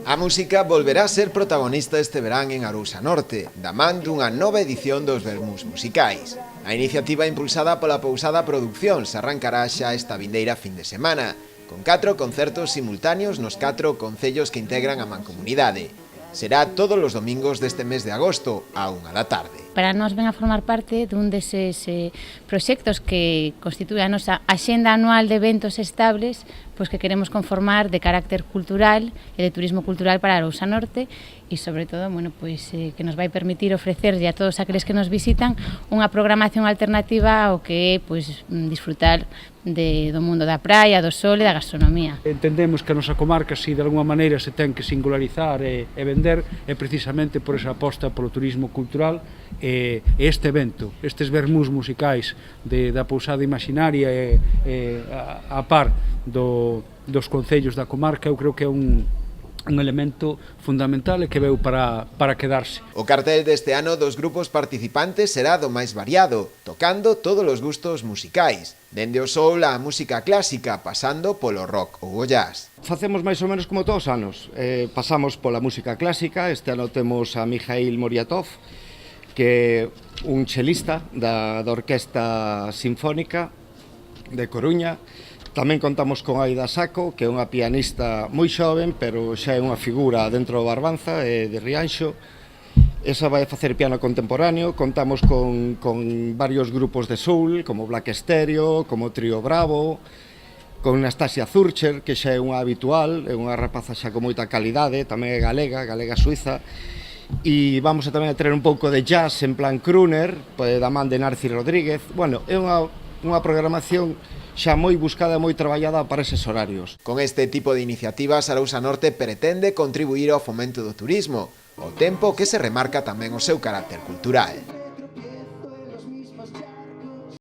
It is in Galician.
A música volverá a ser protagonista este verán en Arousa Norte, da man dunha nova edición dos Vermús Musicais. A iniciativa impulsada pola Pousada Produccións arrancará xa esta vindeira fin de semana, con 4 concertos simultáneos nos 4 concellos que integran a mancomunidade. Será todos os domingos deste mes de agosto, a 1 da tarde. Para nós ven a formar parte dun deses proxectos que constitúe a nosa axenda anual de eventos estables, pois que queremos conformar de carácter cultural e de turismo cultural para Arousa Norte e, sobre todo, que nos vai permitir ofrecerlle a todos aqueles que nos visitan unha programación alternativa ao que é disfrutar do mundo da praia, do sol e da gastronomía. Entendemos que a nosa comarca, se de alguma maneira se ten que singularizar e vender, é precisamente por esa aposta polo turismo cultural e este evento, estes vermús musicais da Pousada Imaxinaria a par dos concellos da comarca, eu creo que é un elemento fundamental e que veu para quedarse. O cartel deste ano dos grupos participantes será do máis variado, tocando todos os gustos musicais, dende o soul á música clásica, pasando polo rock ou o jazz. Facemos máis ou menos como todos os anos, pasamos pola música clásica. Este ano temos a Mikhail Moryatov, que é un chelista da Orquesta Sinfónica de Coruña. Tamén contamos con Aida Saco, que é unha pianista moi xoven, pero xa é unha figura dentro do Barbanza e de Rianxo. Esa vai facer piano contemporáneo. Contamos con varios grupos de soul, como Black Stereo, como Trío Bravo, con Nastasia Zurcher, que xa é unha habitual, é unha rapaza xa con moita calidade, tamén é galega suiza. E vamos a tamén a traer un pouco de jazz en plan crooner, da man de Narci Rodríguez. Bueno, é unha programación xa moi buscada e moi traballada para eses horarios. Con este tipo de iniciativas, Arousa Norte pretende contribuir ao fomento do turismo, ao tempo que se remarca tamén o seu carácter cultural.